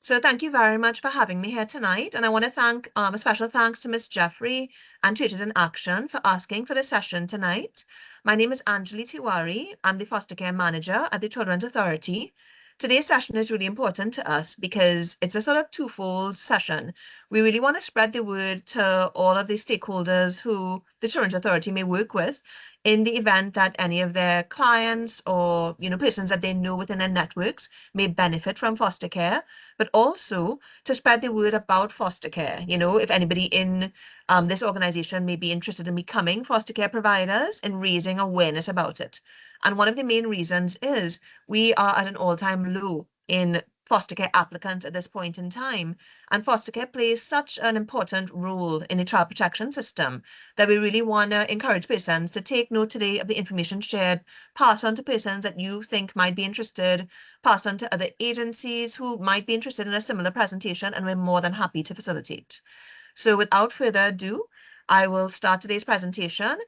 So thank you very much for having me here tonight. And I want to thank a special thanks to Ms. Jeffrey and Teachers in Action for asking for this session tonight. My name is Anjuli Tewari. I'm the foster care manager at the Children's Authority. Today's session is really important to us because it's a sort of twofold session. We really want to spread the word to all of the stakeholders who the Children's Authority may work with in the event that any of their clients or persons that they know within their networks may benefit from foster care, but also to spread the word about foster care. If anybody in this organization may be interested in becoming foster care providers and raising awareness about it. And one of the main reasons is we are at an all-time low in foster care applicants at this point in time. And foster care plays such an important role in the child protection system that we really want to encourage persons to take note today of the information shared, pass on to persons that you think might be interested, pass on to other agencies who might be interested in a similar presentation, and we're more than happy to facilitate. So without further ado, I will start today's presentation.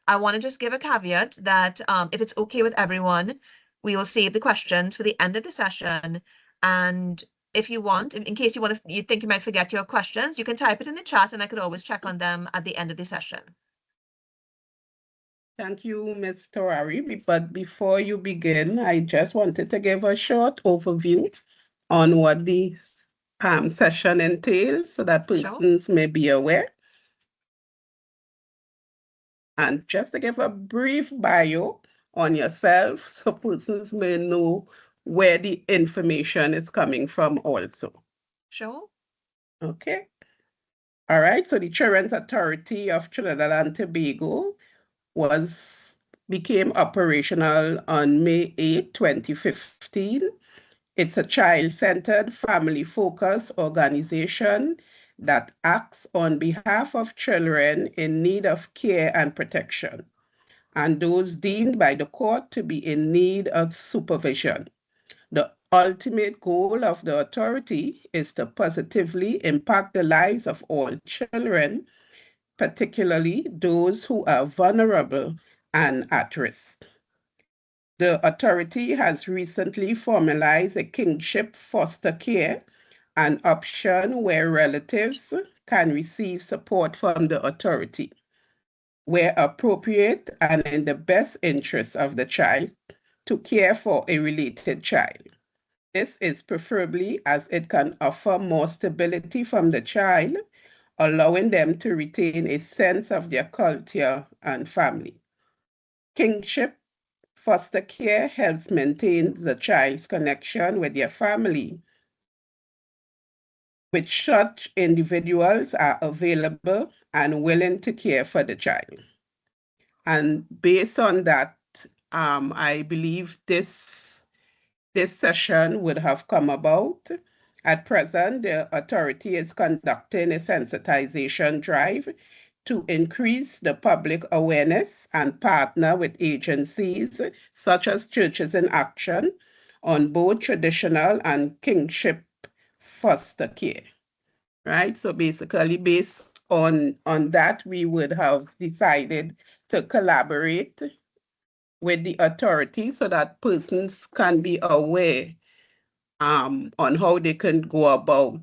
I want to just give a caveat that if it's okay with everyone, we will save the questions for the end of the session. And if you want, in case you think you might forget your questions, you can type it in the chat and I could always check on them at the end of the session. Thank you, Ms. Tewari. But before you begin, I just wanted to give a short overview on what this session entails so that persons may be aware. And just to give a brief bio on yourself so persons may know where the information is coming from also. Sure. Okay. All right. So the Children's Authority of Trinidad and Tobago became operational on May 8, 2015. It's a child-centered, family-focused organization that acts on behalf of children in need of care and protection, and those deemed by the court to be in need of supervision. The ultimate goal of the authority is to positively impact the lives of all children, particularly those who are vulnerable and at risk. The authority has recently formalized a kingship foster care, an option where relatives can receive support from the authority, where appropriate and in the best interest of the child, to care for a related child. This is preferably as it can offer more stability from the child, allowing them to retain a sense of their culture and family. Kingship foster care helps maintain the child's connection with their family, which such individuals are available and willing to care for the child. And based on that, I believe this session would have come about. At present, the authority is conducting a sensitization drive to increase the public awareness and partner with agencies such as Churches in Action on both traditional and kingship foster care, right? So basically based on that, we would have decided to collaborate with the authority so that persons can be aware on how they can go about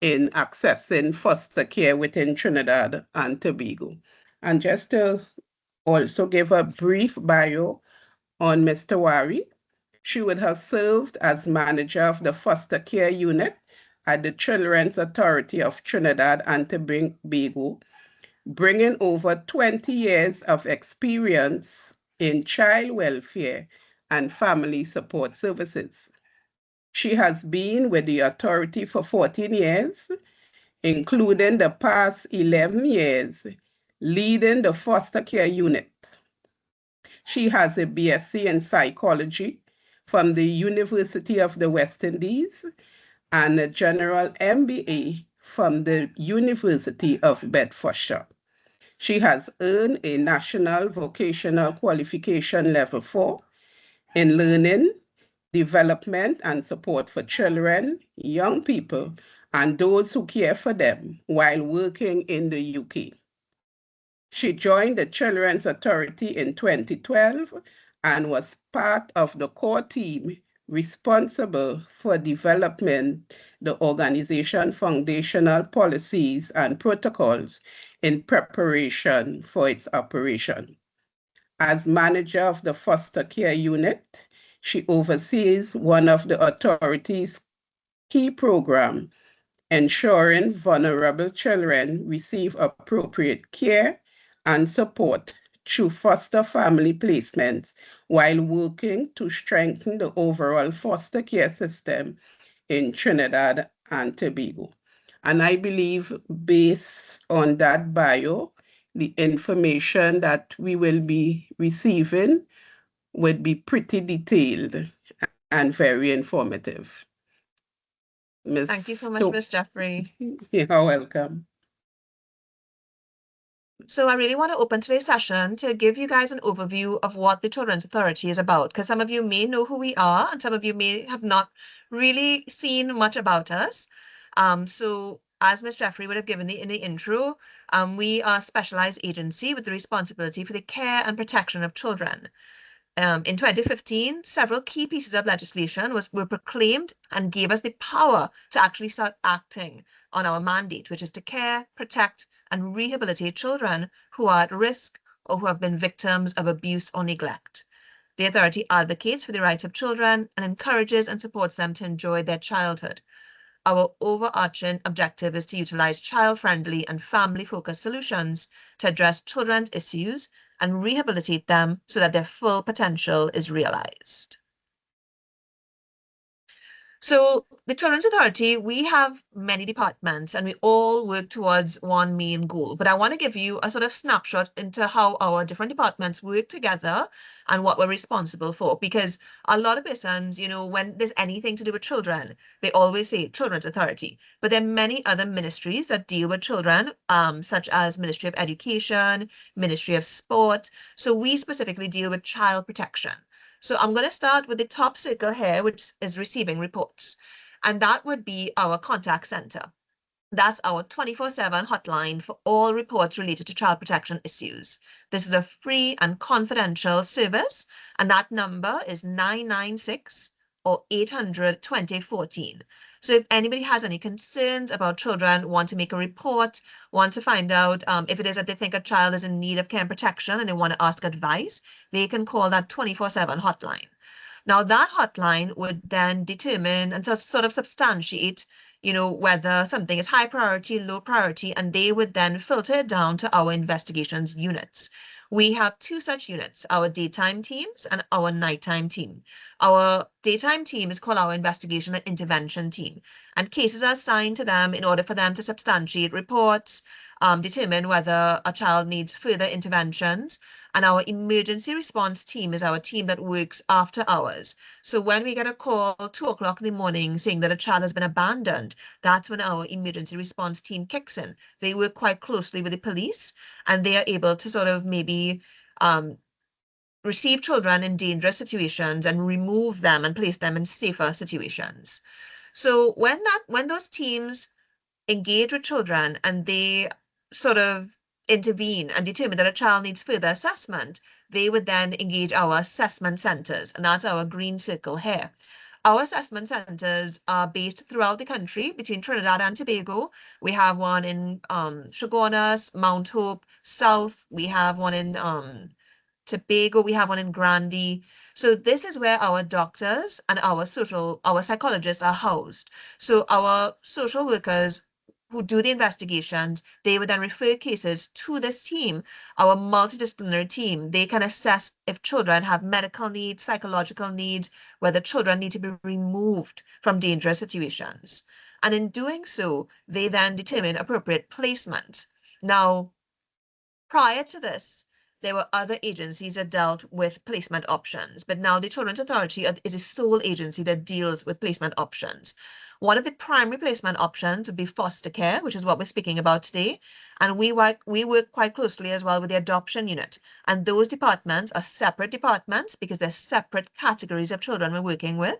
in accessing foster care within Trinidad and Tobago. And just to also give a brief bio on Ms. Tewari, she would have served as manager of the foster care unit at the Children's Authority of Trinidad and Tobago, bringing over 20 years of experience in child welfare and family support services. She has been with the authority for 14 years, including the past 11 years leading the foster care unit. She has a BSc in psychology from the University of the West Indies and a general MBA from the University of Bedfordshire. She has earned a National Vocational Qualification Level 4 in Learning, Development and Support for Children, Young People, and those who care for them while working in the UK. She joined the Children's Authority in 2012 and was part of the core team responsible for developing the organization foundational policies and protocols in preparation for its operation. As manager of the foster care unit, she oversees one of the authority's key programs, ensuring vulnerable children receive appropriate care and support through foster family placements while working to strengthen the overall foster care system in Trinidad and Tobago. And I believe, based on that bio, the information that we will be receiving would be pretty detailed and very informative. Thank you Ms. so much, Ms. Jeffrey. You're welcome. So I really want to open today's session to give you guys an overview of what the Children's Authority is about, because some of you may know who we are and some of you may have not really seen much about us. So as Ms. Jeffrey would have given in the intro, we are a specialized agency with the responsibility for the care and protection of children. In 2015, several key pieces of legislation were proclaimed and gave us the power to actually start acting on our mandate, which is to care, protect, and rehabilitate children who are at risk or who have been victims of abuse or neglect. The authority advocates for the rights of children and encourages and supports them to enjoy their childhood. Our overarching objective is to utilize child-friendly and family-focused solutions to address children's issues and rehabilitate them so that their full potential is realized. So the Children's Authority, we have many departments and we all work towards one main goal. But I want to give you a sort of snapshot into how our different departments work together and what we're responsible for. Because a lot of persons, when there's anything to do with children, they always say Children's Authority. But there are many other ministries that deal with children, such as Ministry of Education, Ministry of Sport. So we specifically deal with child protection. So I'm going to start with the top circle here, which is receiving reports. And that would be our contact center. That's our 24/7 hotline for all reports related to child protection issues. This is a free and confidential service, and that number is 996 or 800 2014. So if anybody has any concerns about children, want to make a report, want to find out if it is that they think a child is in need of care and protection and they want to ask advice, they can call that 24/7 hotline. Now that hotline would then determine and sort of substantiate, whether something is high priority, low priority, and they would then filter it down to our investigations units. We have two such units, our daytime teams and our nighttime team. Our daytime team is called our investigation and intervention team, and cases are assigned to them in order for them to substantiate reports, determine whether a child needs further interventions. And our emergency response team is our team that works after hours. So when we get a call 2 o'clock in the morning saying that a child has been abandoned, that's when our emergency response team kicks in. They work quite closely with the police and they are able to sort of maybe receive children in dangerous situations and remove them and place them in safer situations. So when those teams engage with children and they sort of intervene and determine that a child needs further assessment, they would then engage our assessment centers, and that's our green circle here. Our assessment centers are based throughout the country between Trinidad and Tobago. We have one in Chaguanas, Mount Hope, South. We have one in Tobago. We have one in Grandi. So this is where our doctors and our psychologists are housed. So our social workers who do the investigations, they would then refer cases to this team, our multidisciplinary team. They can assess if children have medical needs, psychological needs, whether children need to be removed from dangerous situations. And in doing so, they then determine appropriate placement. Now, prior to this, there were other agencies that dealt with placement options, but now the Children's Authority is a sole agency that deals with placement options. One of the primary placement options would be foster care, which is what we're speaking about today. And we work quite closely as well with the adoption unit. And those departments are separate departments because they're separate categories of children we're working with,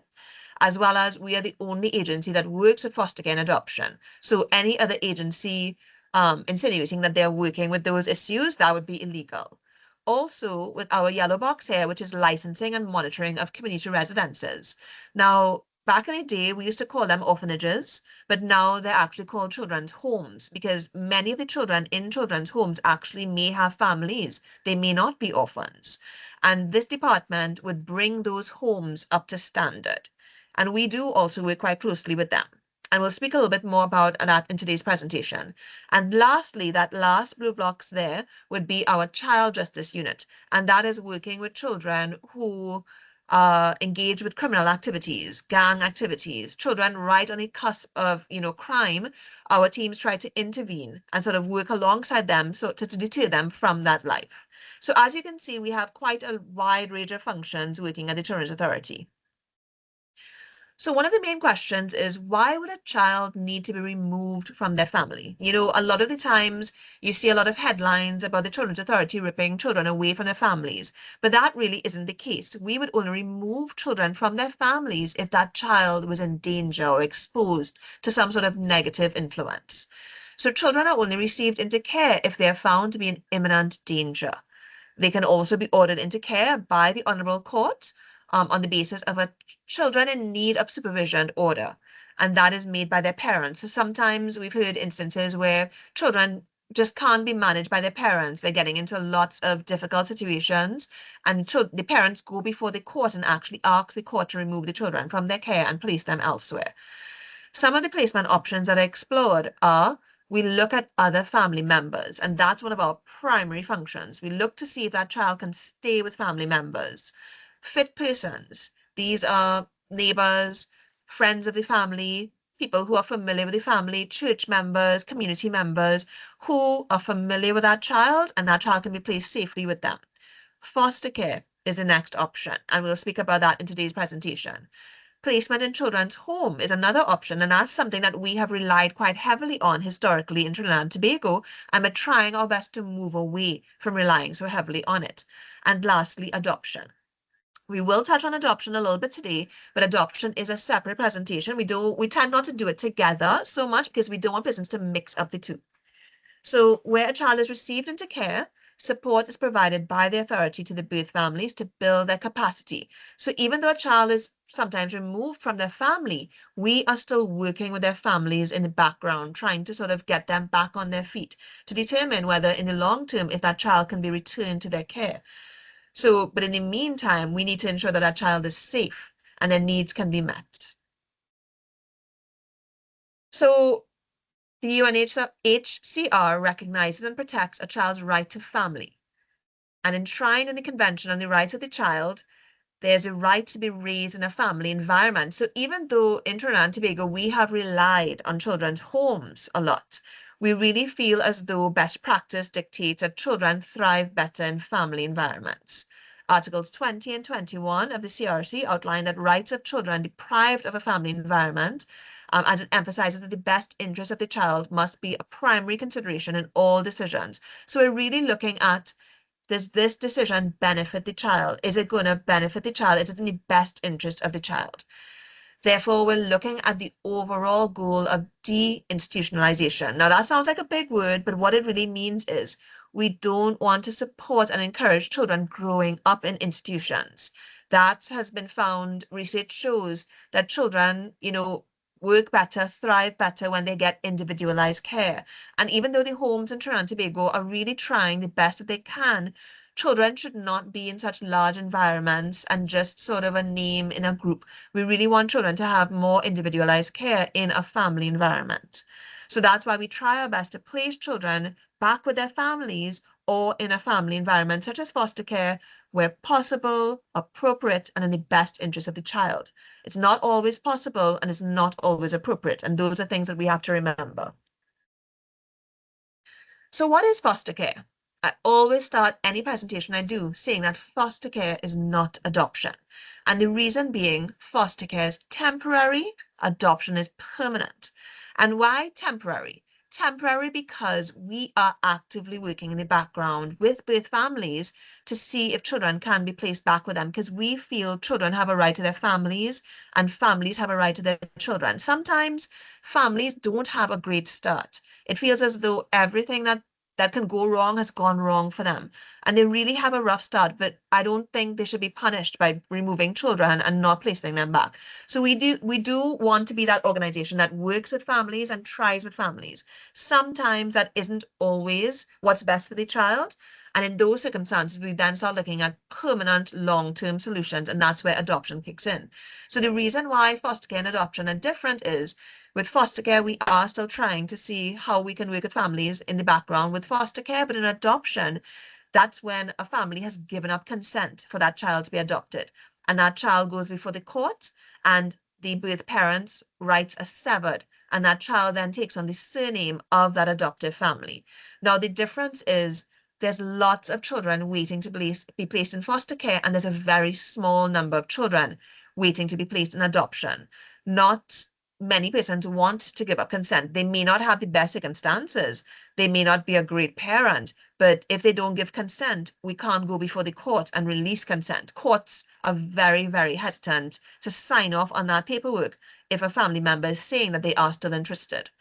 as well as we are the only agency that works with foster care and adoption. So any other agency insinuating that they're working with those issues, that would be illegal. also with our yellow box here, which is licensing and monitoring of community residences. Now, back in the day, we used to call them orphanages, but now they're actually called children's homes because many of the children in children's homes actually may have families. They may not be orphans. And this department would bring those homes up to standard. And we do also work quite closely with them. And we'll speak a little bit more about that in today's presentation. And lastly, that last blue blocks there would be our child justice unit. And that is working with children who engage with criminal activities, gang activities, children right on the cusp of, crime. Our teams try to intervene and sort of work alongside them so to deter them from that life. So as you can see, we have quite a wide range of functions working at the Children's Authority. So one of the main questions is, why would a child need to be removed from their family? A lot of the times you see a lot of headlines about the Children's Authority ripping children away from their families, but that really isn't the case. We would only remove children from their families if that child was in danger or exposed to some sort of negative influence. So children are only received into care if they are found to be in imminent danger. They can also be ordered into care by the Honorable Court on the basis of a children in need of supervision order, and that is made by their parents. So sometimes we've heard instances where children just can't be managed by their parents. They're getting into lots of difficult situations, and the parents go before the court and actually ask the court to remove the children from their care and place them elsewhere. Some of the placement options that are explored are, we look at other family members, and that's one of our primary functions. We look to see if that child can stay with family members. Fit persons, these are neighbors, friends of the family, people who are familiar with the family, church members, community members, who are familiar with that child, and that child can be placed safely with them. Foster care is the next option, and we'll speak about that in today's presentation. Placement in children's home is another option, and that's something that we have relied quite heavily on historically in Trinidad and Tobago, and we're trying our best to move away from relying so heavily on it. And lastly, adoption. We will touch on adoption a little bit today, but adoption is a separate presentation. We tend not to do it together so much because we don't want persons to mix up the two. So where a child is received into care, support is provided by the authority to the birth families to build their capacity. So even though a child is sometimes removed from their family, we are still working with their families in the background, trying to sort of get them back on their feet to determine whether in the long term, if that child can be returned to their care. So, but in the meantime, we need to ensure that that child is safe and their needs can be met. So the UNHCR recognizes and protects a child's right to family. And enshrined in the Convention on the Rights of the Child, there's a right to be raised in a family environment. So even though in Trinidad and Tobago, we have relied on children's homes a lot, we really feel as though best practice dictates that children thrive better in family environments. Articles 20 and 21 of the CRC outline that rights of children deprived of a family environment, as it emphasizes that the best interest of the child must be a primary consideration in all decisions. So we're really looking at, does this decision benefit the child? Is it going to benefit the child? Is it in the best interest of the child? Therefore, we're looking at the overall goal of deinstitutionalization. Now, that sounds like a big word, but what it really means is we don't want to support and encourage children growing up in institutions. That has been found, research shows that children, work better, thrive better when they get individualized care. And even though the homes in Trinidad and Tobago are really trying the best that they can, children should not be in such large environments and just sort of a name in a group. We really want children to have more individualized care in a family environment. So that's why we try our best to place children back with their families or in a family environment, such as foster care, where possible, appropriate, and in the best interest of the child. It's not always possible and it's not always appropriate. And those are things that we have to remember. So what is foster care? I always start any presentation I do saying that foster care is not adoption. And the reason being, foster care is temporary, adoption is permanent. And why temporary? Temporary because we are actively working in the background with birth families to see if children can be placed back with them, because we feel children have a right to their families and families have a right to their children. Sometimes families don't have a great start. It feels as though everything that that can go wrong has gone wrong for them. And they really have a rough start, but I don't think they should be punished by removing children and not placing them back. So we do want to be that organization that works with families and tries with families. Sometimes that isn't always what's best for the child. And in those circumstances, we then start looking at permanent long-term solutions, and that's where adoption kicks in. So the reason why foster care and adoption are different is with foster care, we are still trying to see how we can work with families in the background with foster care, but in adoption, that's when a family has given up consent for that child to be adopted. And that child goes before the court, and the birth parents' rights are severed. And that child then takes on the surname of that adoptive family. Now, the difference is there's lots of children waiting to be placed in foster care, and there's a very small number of children waiting to be placed in adoption. Not many persons want to give up consent. They may not have the best circumstances. They may not be a great parent, but if they don't give consent, we can't go before the court and release consent. Courts are very, very hesitant to sign off on that paperwork if a family member is saying that they are still interested.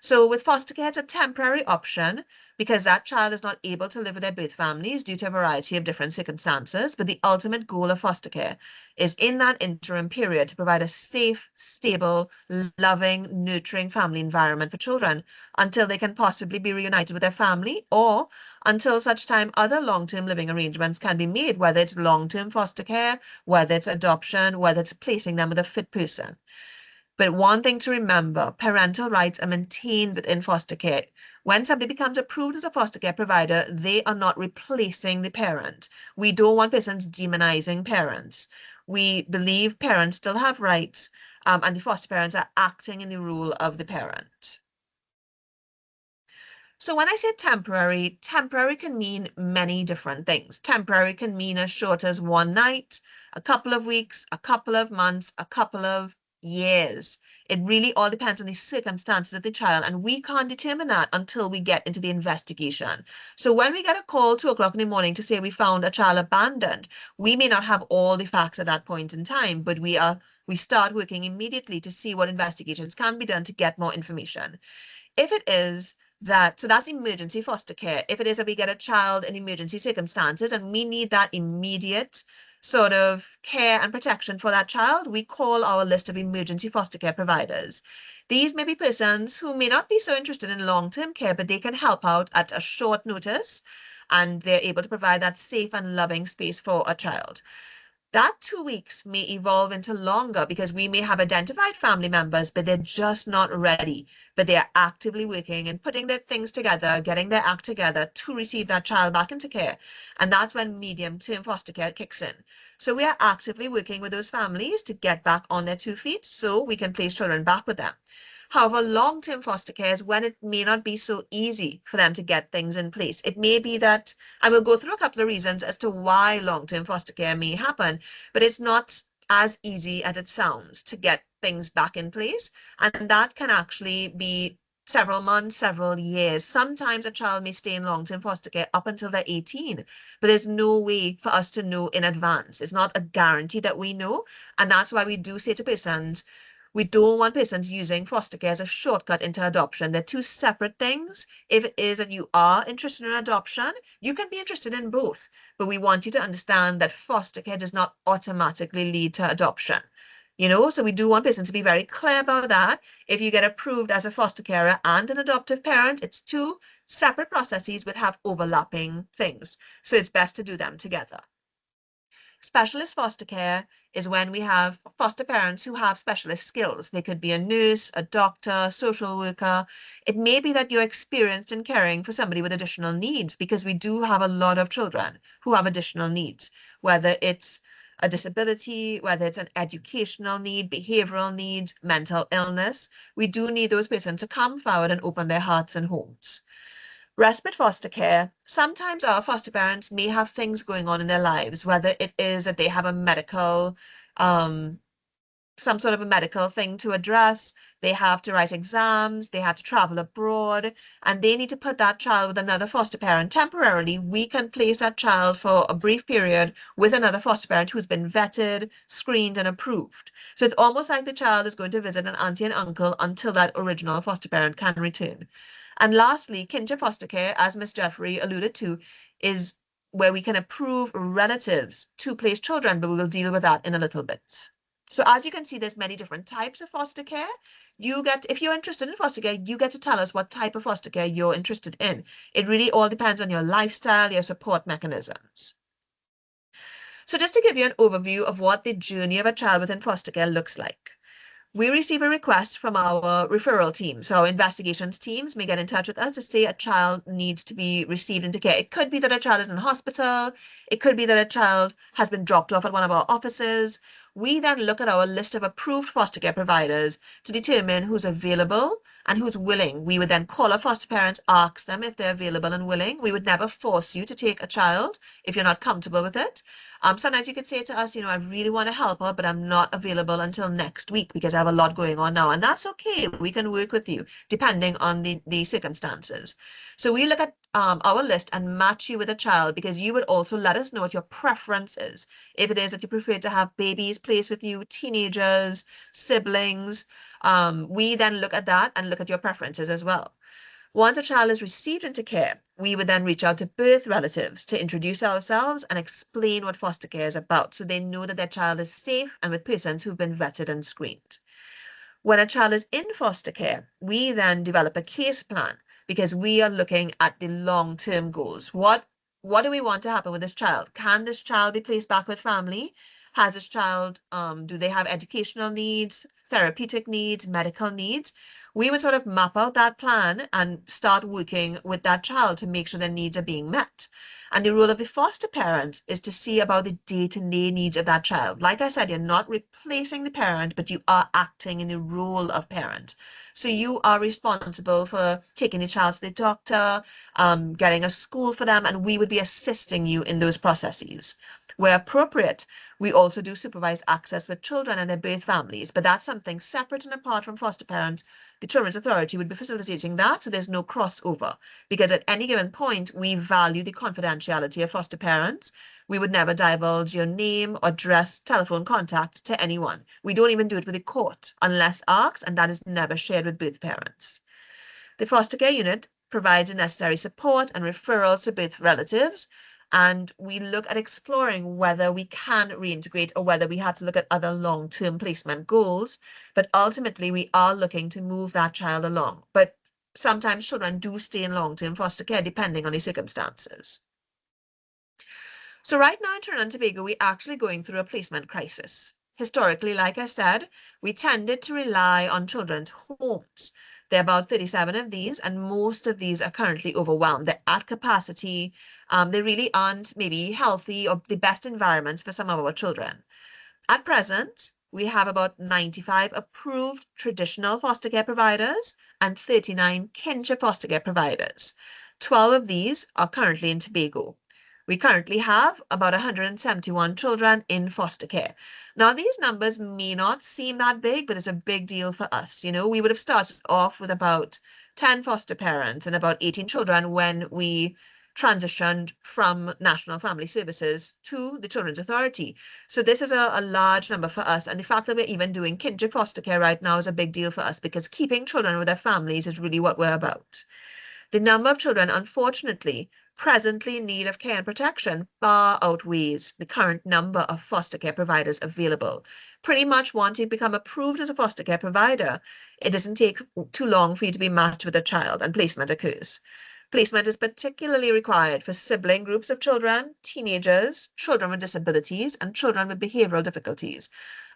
So with foster care, it's a temporary option because that child is not able to live with their birth families due to a variety of different circumstances. But the ultimate goal of foster care is in that interim period to provide a safe, stable, loving, nurturing family environment for children until they can possibly be reunited with their family or until such time other long-term living arrangements can be made, whether it's long-term foster care, whether it's adoption, whether it's placing them with a fit person. But one thing to remember, parental rights are maintained within foster care. When somebody becomes approved as a foster care provider, they are not replacing the parent. We don't want persons demonizing parents. We believe parents still have rights, and the foster parents are acting in the role of the parent. So when I say temporary, temporary can mean many different things. Temporary can mean as short as one night, a couple of weeks, a couple of months, a couple of years. It really all depends on the circumstances of the child, and we can't determine that until we get into the investigation. So when we get a call 2 o'clock in the morning to say we found a child abandoned, we may not have all the facts at that point in time, but we start working immediately to see what investigations can be done to get more information. If it is that, so that's emergency foster care. If it is that we get a child in emergency circumstances and we need that immediate sort of care and protection for that child, we call our list of emergency foster care providers. These may be persons who may not be so interested in long-term care, but they can help out at a short notice and they're able to provide that safe and loving space for a child. That 2 weeks may evolve into longer because we may have identified family members, but they're just not ready. But they are actively working and putting their things together, getting their act together to receive that child back into care. And that's when medium-term foster care kicks in. So we are actively working with those families to get back on their 2 feet so we can place children back with them. However, long-term foster care is when it may not be so easy for them to get things in place. It may be that, I will go through a couple of reasons as to why long-term foster care may happen, but it's not as easy as it sounds to get things back in place. And that can actually be several months, several years. Sometimes a child may stay in long-term foster care up until they're 18, but there's no way for us to know in advance. It's not a guarantee that we know. And that's why we do say to persons, we don't want persons using foster care as a shortcut into adoption. They're two separate things. If it is that you are interested in adoption, you can be interested in both. But we want you to understand that foster care does not automatically lead to adoption. So we do want persons to be very clear about that. If you get approved as a foster carer and an adoptive parent, it's two separate processes but have overlapping things. So it's best to do them together. Specialist foster care is when we have foster parents who have specialist skills. They could be a nurse, a doctor, social worker. It may be that you're experienced in caring for somebody with additional needs because we do have a lot of children who have additional needs, whether it's a disability, whether it's an educational need, behavioral needs, mental illness. We do need those persons to come forward and open their hearts and homes. Respite foster care, sometimes our foster parents may have things going on in their lives, whether it is that they have a medical, some sort of a medical thing to address, they have to write exams, they have to travel abroad, and they need to put that child with another foster parent temporarily. We can place that child for a brief period with another foster parent who's been vetted, screened, and approved. So it's almost like the child is going to visit an auntie and uncle until that original foster parent can return. And lastly, kinship foster care, as Ms. Jeffrey alluded to, is where we can approve relatives to place children, but we will deal with that in a little bit. So as you can see, there's many different types of foster care. If you're interested in foster care, you get to tell us what type of foster care you're interested in. It really all depends on your lifestyle, your support mechanisms. So just to give you an overview of what the journey of a child within foster care looks like. We receive a request from our referral team. So our investigations teams may get in touch with us to say a child needs to be received into care. It could be that a child is in a hospital. It could be that a child has been dropped off at one of our offices. We then look at our list of approved foster care providers to determine who's available and who's willing. We would then call our foster parents, ask them if they're available and willing. We would never force you to take a child if you're not comfortable with it. Sometimes you could say to us, I really want to help her, but I'm not available until next week because I have a lot going on now. And that's okay. We can work with you depending on the circumstances. So we look at our list and match you with a child because you would also let us know what your preference is. If it is that you prefer to have babies placed with you, teenagers, siblings, we then look at that and look at your preferences as well. Once a child is received into care, we would then reach out to birth relatives to introduce ourselves and explain what foster care is about so they know that their child is safe and with persons who've been vetted and screened. When a child is in foster care, we then develop a case plan because we are looking at the long-term goals. What do we want to happen with this child? Can this child be placed back with family? Has this child, do they have educational needs, therapeutic needs, medical needs? We would sort of map out that plan and start working with that child to make sure their needs are being met. And the role of the foster parent is to see about the day-to-day needs of that child. Like I said, you're not replacing the parent, but you are acting in the role of parent. So you are responsible for taking the child to the doctor, getting a school for them, and we would be assisting you in those processes. Where appropriate, we also do supervised access with children and their birth families, but that's something separate and apart from foster parents. The Children's Authority would be facilitating that, so there's no crossover. Because at any given point, we value the confidentiality of foster parents. We would never divulge your name, address, telephone contact to anyone. We don't even do it with the court unless asked, and that is never shared with birth parents. The foster care unit provides the necessary support and referrals to birth relatives, and we look at exploring whether we can reintegrate or whether we have to look at other long-term placement goals. But ultimately, we are looking to move that child along. But sometimes children do stay in long-term foster care depending on the circumstances. So right now in Trinidad and Tobago, we're actually going through a placement crisis. Historically, like I said, we tended to rely on children's homes. There are about 37 of these, and most of these are currently overwhelmed. They're at capacity. They really aren't maybe healthy or the best environments for some of our children. At present, we have about 95 approved traditional foster care providers and 39 kinship foster care providers. 12 of these are currently in Tobago. We currently have about 171 children in foster care. Now, these numbers may not seem that big, but it's a big deal for us. We would have started off with about 10 foster parents and about 18 children when we transitioned from National Family Services to the Children's Authority. So this is a large number for us. And the fact that we're even doing kinship foster care right now is a big deal for us because keeping children with their families is really what we're about. The number of children, unfortunately, presently in need of care and protection far outweighs the current number of foster care providers available. Pretty much once you become approved as a foster care provider, it doesn't take too long for you to be matched with a child and placement occurs. Placement is particularly required for sibling groups of children, teenagers, children with disabilities, and children with behavioral difficulties.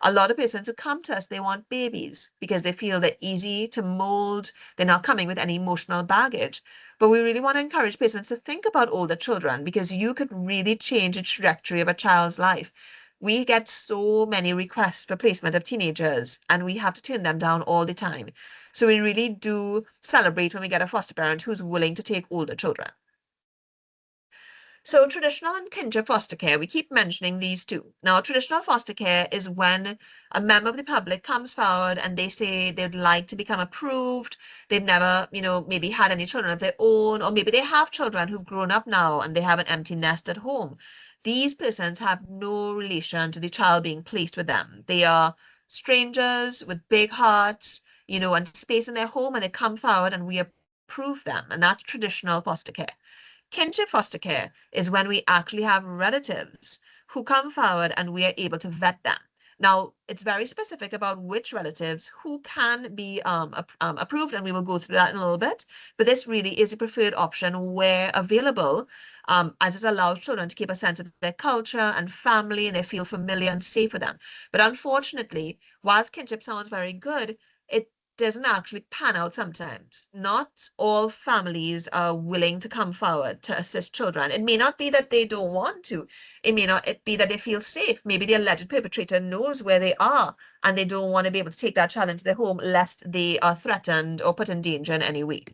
A lot of patients who come to us, they want babies because they feel they're easy to mold. They're not coming with any emotional baggage. But we really want to encourage patients to think about older children because you could really change the trajectory of a child's life. We get so many requests for placement of teenagers and we have to turn them down all the time. So we really do celebrate when we get a foster parent who's willing to take older children. So traditional and kinship foster care, we keep mentioning these two. Now, traditional foster care is when a member of the public comes forward and they say they'd like to become approved. They've never, maybe had any children of their own, or maybe they have children who've grown up now and they have an empty nest at home. These persons have no relation to the child being placed with them. They are strangers with big hearts, and space in their home, and they come forward and we approve them, and that's traditional foster care. Kinship foster care is when we actually have relatives who come forward and we are able to vet them. Now, it's very specific about which relatives who can be approved, and we will go through that in a little bit. But this really is a preferred option where available, as it allows children to keep a sense of their culture and family, and they feel familiar and safe for them. But unfortunately, whilst kinship sounds very good, it doesn't actually pan out sometimes. Not all families are willing to come forward to assist children. It may not be that they don't want to. It may not be that they feel safe. Maybe the alleged perpetrator knows where they are and they don't want to be able to take that child into their home lest they are threatened or put in danger in any way.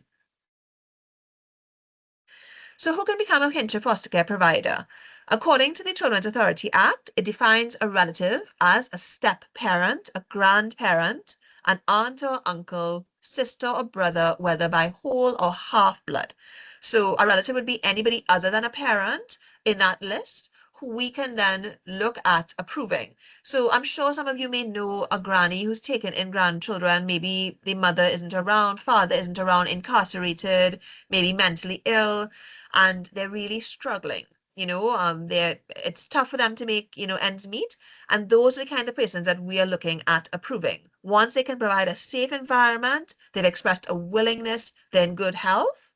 So who can become a kinship foster care provider? According to the Children's Authority Act, it defines a relative as a step parent, a grandparent, an aunt or uncle, sister or brother, whether by whole or half blood. So a relative would be anybody other than a parent in that list who we can then look at approving. So I'm sure some of you may know a granny who's taken in grandchildren. Maybe the mother isn't around, father isn't around, incarcerated, maybe mentally ill, and they're really struggling. It's tough for them to make, ends meet. And those are the kind of persons that we are looking at approving. Once they can provide a safe environment, they've expressed a willingness, they're in good health,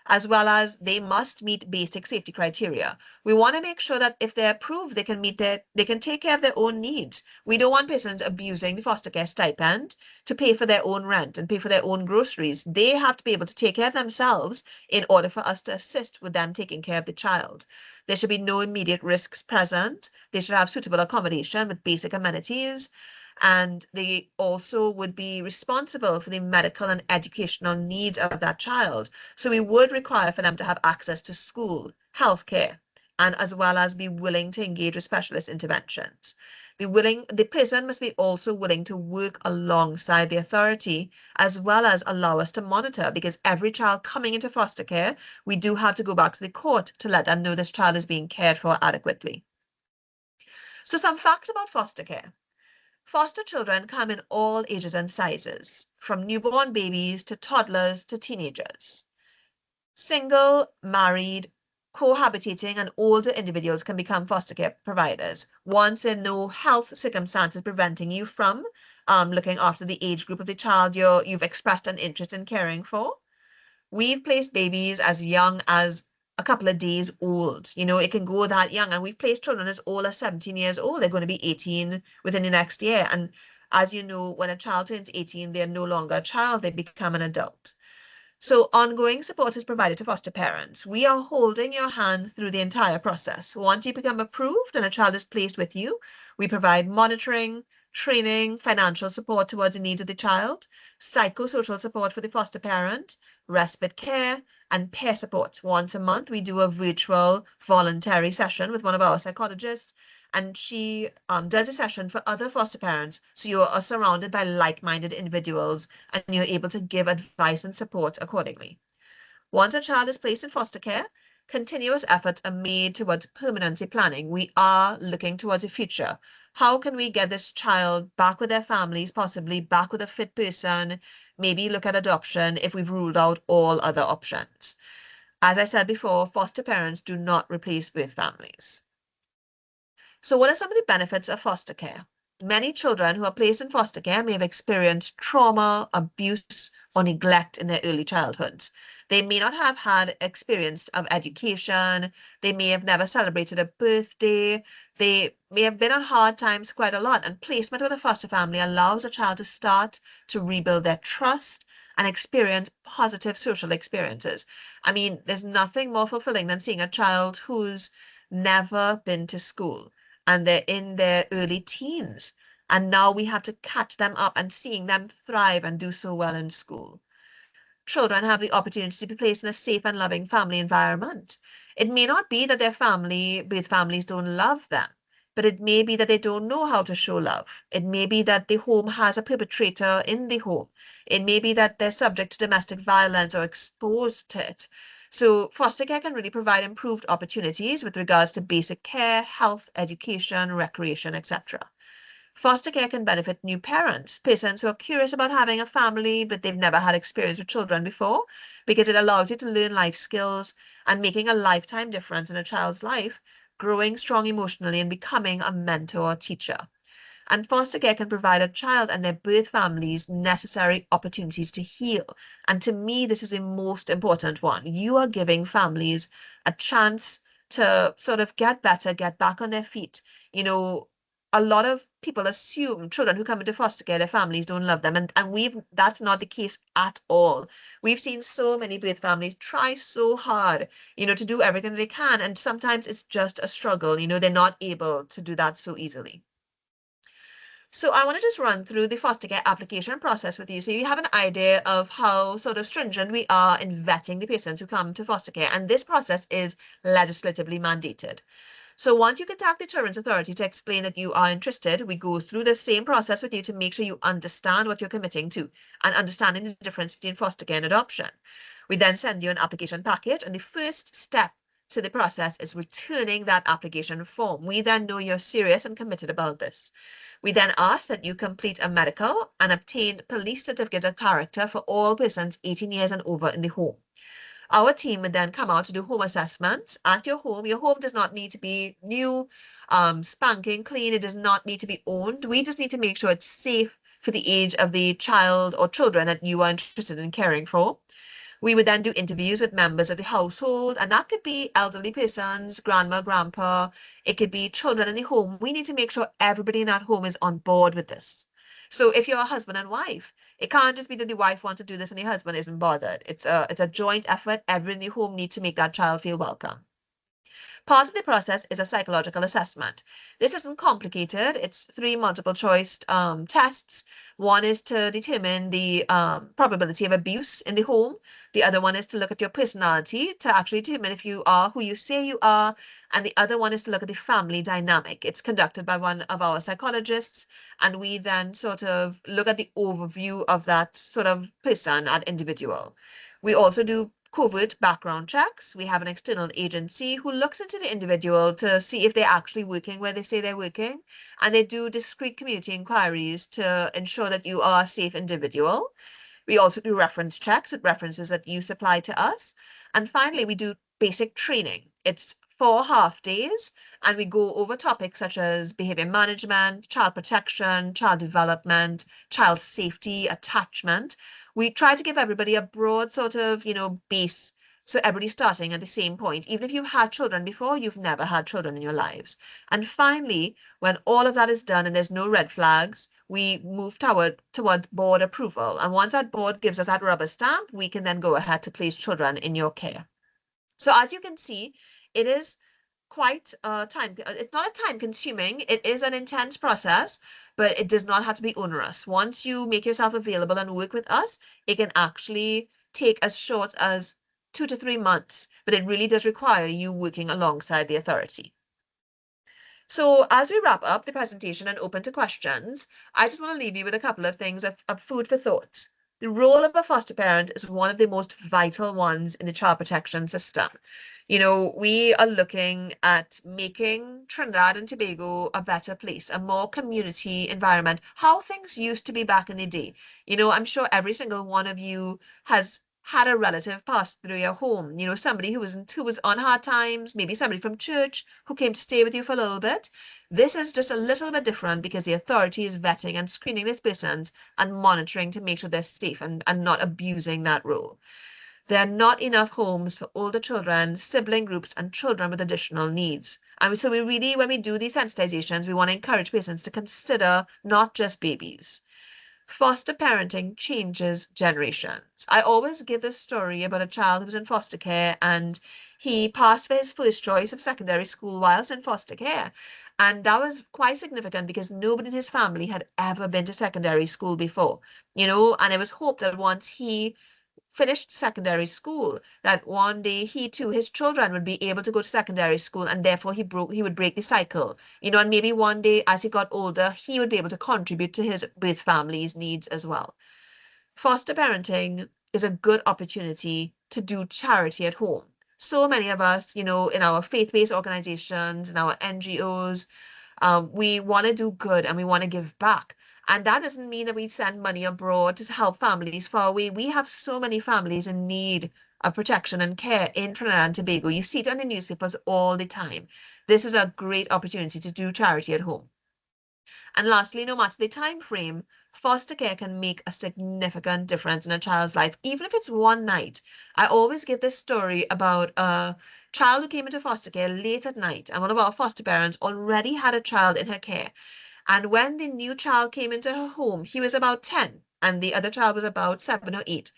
as well as they must meet basic safety criteria. We want to make sure that if they're approved, they can take care of their own needs. We don't want persons abusing the foster care stipend to pay for their own rent and pay for their own groceries. They have to be able to take care of themselves in order for us to assist with them taking care of the child. There should be no immediate risks present. They should have suitable accommodation with basic amenities, and they also would be responsible for the medical and educational needs of that child. So we would require for them to have access to school, healthcare, and as well as be willing to engage with specialist interventions. The person must be also willing to work alongside the authority, as well as allow us to monitor, because every child coming into foster care, we do have to go back to the court to let them know this child is being cared for adequately. So some facts about foster care. Foster children come in all ages and sizes, from newborn babies to toddlers to teenagers. Single, married, cohabitating, and older individuals can become foster care providers once there are no health circumstances preventing you from looking after the age group of the child you've expressed an interest in caring for. We've placed babies as young as a couple of days old. It can go that young. And we've placed children as old as 17 years old. They're going to be 18 within the next year. And as you know, when a child turns 18, they're no longer a child, they become an adult. So ongoing support is provided to foster parents. We are holding your hand through the entire process. Once you become approved and a child is placed with you, we provide monitoring, training, financial support towards the needs of the child, psychosocial support for the foster parent, respite care, and peer support. Once a month, we do a virtual voluntary session with one of our psychologists, and she does a session for other foster parents. So you are surrounded by like-minded individuals and you're able to give advice and support accordingly. Once a child is placed in foster care, continuous efforts are made towards permanency planning. We are looking towards the future. How can we get this child back with their families, possibly back with a fit person, maybe look at adoption if we've ruled out all other options. As I said before, foster parents do not replace birth families. So what are some of the benefits of foster care? Many children who are placed in foster care may have experienced trauma, abuse, or neglect in their early childhoods. They may not have had experience of education. They may have never celebrated a birthday. They may have been on hard times quite a lot, and placement with a foster family allows a child to start to rebuild their trust and experience positive social experiences. I mean, there's nothing more fulfilling than seeing a child who's never been to school and they're in their early teens. And now we have to catch them up and seeing them thrive and do so well in school. Children have the opportunity to be placed in a safe and loving family environment. It may not be that both families don't love them, but it may be that they don't know how to show love. It may be that the home has a perpetrator in the home. It may be that they're subject to domestic violence or exposed to it. So foster care can really provide improved opportunities with regards to basic care, health, education, recreation, etc. Foster care can benefit new parents, persons who are curious about having a family, but they've never had experience with children before, because it allows you to learn life skills and making a lifetime difference in a child's life, growing strong emotionally and becoming a mentor or teacher. And foster care can provide a child and their birth families necessary opportunities to heal. And to me, this is the most important one. You are giving families a chance to sort of get better, get back on their feet. You know, a lot of people assume children who come into foster care, their families don't love them. And that's not the case at all. We've seen so many birth families try so hard, to do everything they can. And sometimes it's just a struggle. They're not able to do that so easily. So I want to just run through the foster care application process with you so you have an idea of how sort of stringent we are in vetting the patients who come to foster care. And this process is legislatively mandated. So once you contact the Children's Authority to explain that you are interested, we go through the same process with you to make sure you understand what you're committing to and understanding the difference between foster care and adoption. We then send you an application package, and the first step to the process is returning that application form. We then know you're serious and committed about this. We then ask that you complete a medical and obtain police certificate of character for all persons 18 years and over in the home. Our team would then come out to do home assessments at your home. Your home does not need to be new, spanking clean. It does not need to be owned. We just need to make sure it's safe for the age of the child or children that you are interested in caring for. We would then do interviews with members of the household, and that could be elderly persons, grandma, grandpa. It could be children in the home. We need to make sure everybody in that home is on board with this. So if you're a husband and wife, it can't just be that the wife wants to do this and the husband isn't bothered. It's a joint effort. Everyone in the home needs to make that child feel welcome. Part of the process is a psychological assessment. This isn't complicated. It's three multiple choice tests. One is to determine the probability of abuse in the home. The other one is to look at your personality to actually determine if you are who you say you are. And the other one is to look at the family dynamic. It's conducted by one of our psychologists. And we then sort of look at the overview of that sort of person, that individual. We also do covert background checks. We have an external agency who looks into the individual to see if they're actually working where they say they're working. And they do discrete community inquiries to ensure that you are a safe individual. We also do reference checks with references that you supply to us. And finally, we do basic training. It's 4 half days, and we go over topics such as behavior management, child protection, child development, child safety, attachment. We try to give everybody a broad sort of, base. So everybody's starting at the same point. Even if you've had children before, you've never had children in your lives. And finally, when all of that is done and there's no red flags, we move towards board approval. And once that board gives us that rubber stamp, we can then go ahead to place children in your care. So as you can see, it is quite it's not a time consuming, it is an intense process, but it does not have to be onerous. Once you make yourself available and work with us, it can actually take as short as 2 to 3 months, but it really does require you working alongside the authority. So as we wrap up the presentation and open to questions, I just want to leave you with a couple of things of food for thought. The role of a foster parent is one of the most vital ones in the child protection system. We are looking at making Trinidad and Tobago a better place, a more community environment, how things used to be back in the day. I'm sure every single one of you has had a relative pass through your home, somebody who was on hard times, maybe somebody from church who came to stay with you for a little bit. This is just a little bit different because the authority is vetting and screening these persons and monitoring to make sure they're safe and not abusing that role. There are not enough homes for older children, sibling groups, and children with additional needs. And so we really, when we do these sensitizations, we want to encourage patients to consider not just babies. Foster parenting changes generations. I always give this story about a child who was in foster care and he passed for his first choice of secondary school whilst in foster care. And that was quite significant because nobody in his family had ever been to secondary school before, and it was hoped that once he finished secondary school, that one day he too, his children would be able to go to secondary school and therefore he would break the cycle, and maybe one day as he got older, he would be able to contribute to his birth family's needs as well. Foster parenting is a good opportunity to do charity at home. So many of us, in our faith-based organizations, in our NGOs, We want to do good and we want to give back. And that doesn't mean that we send money abroad to help families far away. We have so many families in need of protection and care in Trinidad and Tobago. You see it on the newspapers all the time. This is a great opportunity to do charity at home. And lastly, no matter the time frame, foster care can make a significant difference in a child's life, even if it's one night. I always give this story about a child who came into foster care late at night, and one of our foster parents already had a child in her care. And when the new child came into her home, he was about 10, and the other child was about 7 or 8.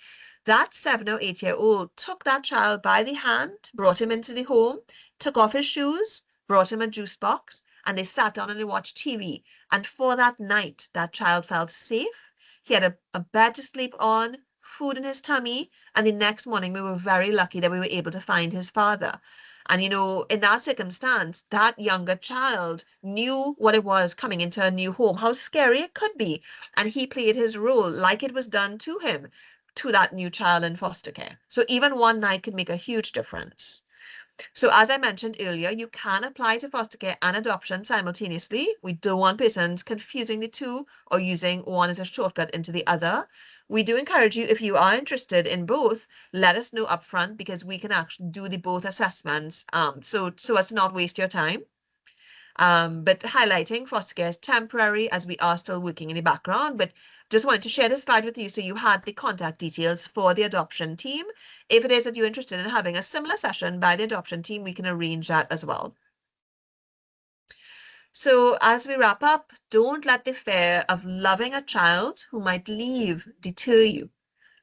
That 7 or 8-year-old took that child by the hand, brought him into the home, took off his shoes, brought him a juice box, and they sat down and they watched TV. And for that night, that child felt safe. He had a bed to sleep on, food in his tummy, and the next morning we were very lucky that we were able to find his father. And in that circumstance, that younger child knew what it was coming into a new home, how scary it could be. And he played his role like it was done to him, to that new child in foster care. So even one night can make a huge difference. So as I mentioned earlier, you can apply to foster care and adoption simultaneously. We don't want persons confusing the two or using one as a shortcut into the other. We do encourage you, if you are interested in both, let us know upfront because we can actually do the both assessments so as to not waste your time. But highlighting foster care is temporary as we are still working in the background, but just wanted to share this slide with you so you had the contact details for the adoption team. If it is that you're interested in having a similar session by the adoption team, we can arrange that as well. So as we wrap up, don't let the fear of loving a child who might leave deter you.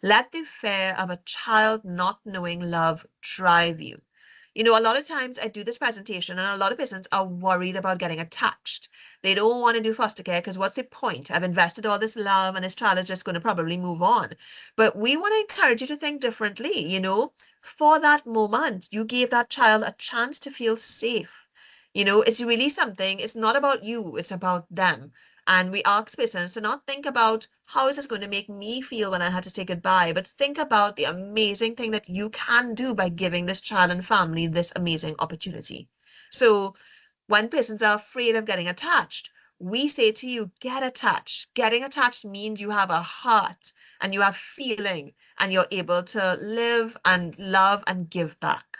Let the fear of a child not knowing love drive you. A lot of times I do this presentation and a lot of persons are worried about getting attached. They don't want to do foster care because what's the point? I've invested all this love and this child is just going to probably move on. But we want to encourage you to think differently. For that moment, you gave that child a chance to feel safe. It's really something, it's not about you, it's about them. And we ask persons to not think about how is this going to make me feel when I had to say goodbye, but think about the amazing thing that you can do by giving this child and family this amazing opportunity. So when persons are afraid of getting attached, we say to you, get attached. Getting attached means you have a heart and you have feeling and you're able to live and love and give back.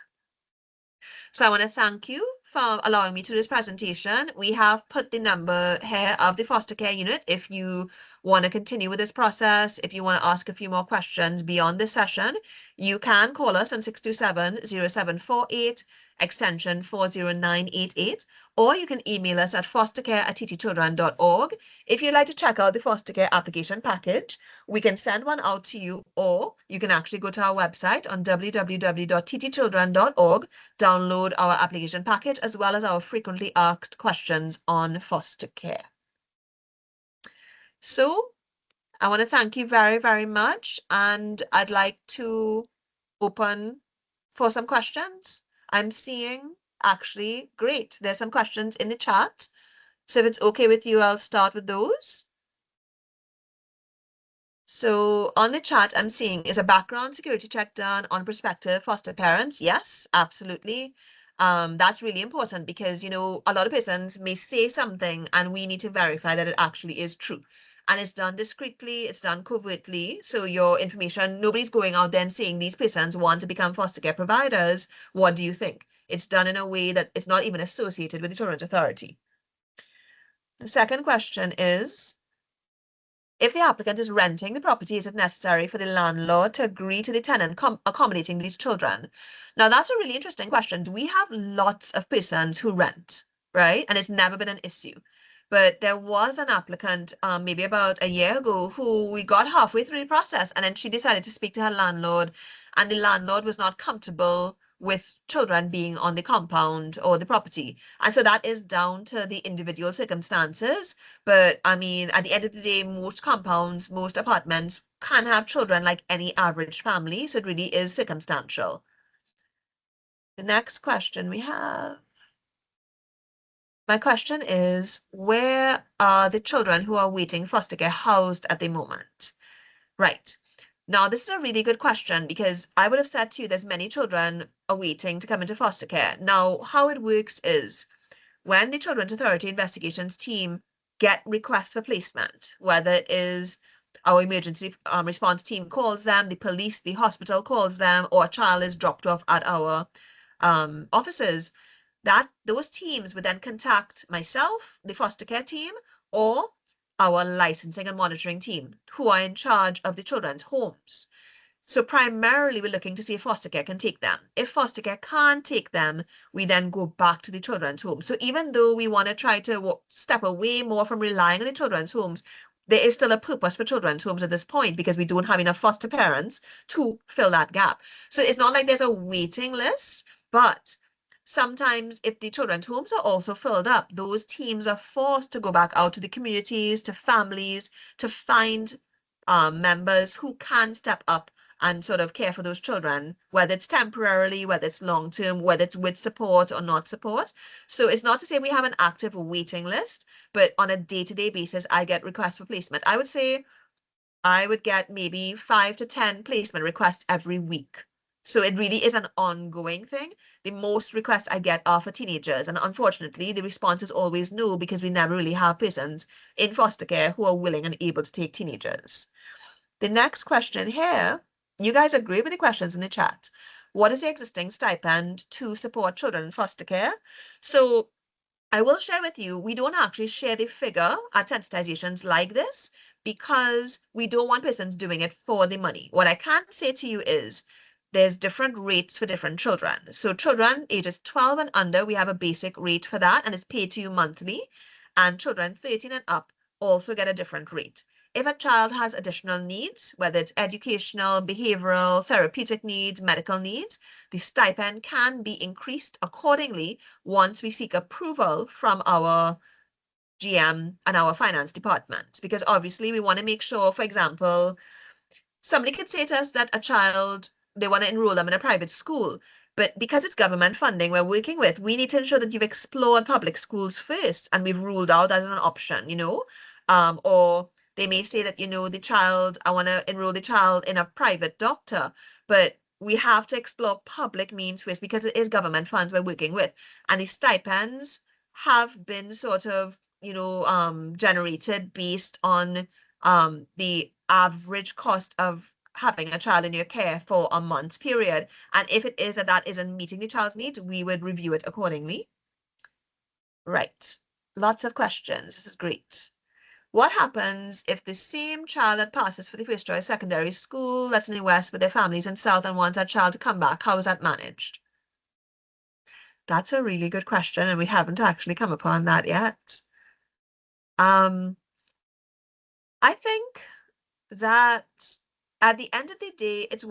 So I want to thank you for allowing me to do this presentation. We have put the number here of the foster care unit if you want to continue with this process. If you want to ask a few more questions beyond this session, you can call us on 627-0748 extension 40988, or you can email us at fostercare@ttchildren.org. If you'd like to check out the foster care application package, we can send one out to you, or you can actually go to our website on www.ttchildren.org, download our application package as well as our frequently asked questions on foster care. So I want to thank you very, very much, and I'd like to open for some questions. I'm seeing actually, great, there's some questions in the chat. So if it's okay with you, I'll start with those. So on the chat, I'm seeing, is a background security check done on prospective foster parents? Yes, absolutely. That's really important because, a lot of persons may say something and we need to verify that it actually is true. And it's done discreetly, it's done covertly. So your information, nobody's going out there and saying these persons want to become foster care providers. What do you think? It's done in a way that it's not even associated with the Children's Authority. The second question is, if the applicant is renting the property, is it necessary for the landlord to agree to the tenant accommodating these children? Now, that's a really interesting question. We have lots of persons who rent, right? And it's never been an issue. But there was an applicant maybe about a year ago who we got halfway through the process and then she decided to speak to her landlord and the landlord was not comfortable with children being on the compound or the property. And so that is down to the individual circumstances. But I mean, at the end of the day, most compounds, most apartments can have children like any average family. So it really is circumstantial. The next question we have. My question is, where are the children who are waiting foster care housed at the moment? Right. Now, this is a really good question because I would have said to you there's many children are waiting to come into foster care. Now, how it works is when the Children's Authority Investigations team get requests for placement, whether it is our emergency response team calls them, the police, the hospital calls them, or a child is dropped off at our offices, that those teams would then contact myself, the foster care team, or our licensing and monitoring team, who are in charge of the children's homes. So primarily we're looking to see if foster care can take them. If foster care can't take them, we then go back to the children's home. So even though we want to try to step away more from relying on the children's homes, there is still a purpose for children's homes at this point because we don't have enough foster parents to fill that gap. So it's not like there's a waiting list, but sometimes if the children's homes are also filled up, those teams are forced to go back out to the communities, to families, to find members who can step up and sort of care for those children, whether it's temporarily, whether it's long term, whether it's with support or not support. So it's not to say we have an active waiting list, but on a day-to-day basis, I get requests for placement. I would say I would get maybe 5 to 10 placement requests every week. So it really is an ongoing thing. The most requests I get are for teenagers. And unfortunately, the response is always no, because we never really have persons in foster care who are willing and able to take teenagers. The next question here, you guys agree with the questions in the chat. What is the existing stipend to support children in foster care? So I will share with you, we don't actually share the figure at sensitizations like this because we don't want persons doing it for the money. What I can say to you is there's different rates for different children. So children ages 12 and under, we have a basic rate for that and it's paid to you monthly. And children 13 and up also get a different rate. If a child has additional needs, whether it's educational, behavioral, therapeutic needs, medical needs, the stipend can be increased accordingly once we seek approval from our GM and our finance department. Because obviously we want to make sure, for example, somebody could say to us that a child, they want to enroll them in a private school, but because it's government funding we're working with, we need to ensure that you've explored public schools first and we've ruled out as an option, or they may say that, the child, I want to enroll the child in a private doctor, but we have to explore public means first because it is government funds we're working with. And the stipends have been sort of, generated based on the average cost of having a child in your care for a month's period. And if it is that isn't meeting the child's needs, we would review it accordingly. Right. Lots of questions. This is great. What happens if the same child that passes for the first choice secondary school, that's in the West, with their families in South and wants that child to come back? How is that managed? That's a really good question, and we haven't actually come upon that yet. I think that at the end of the day, it's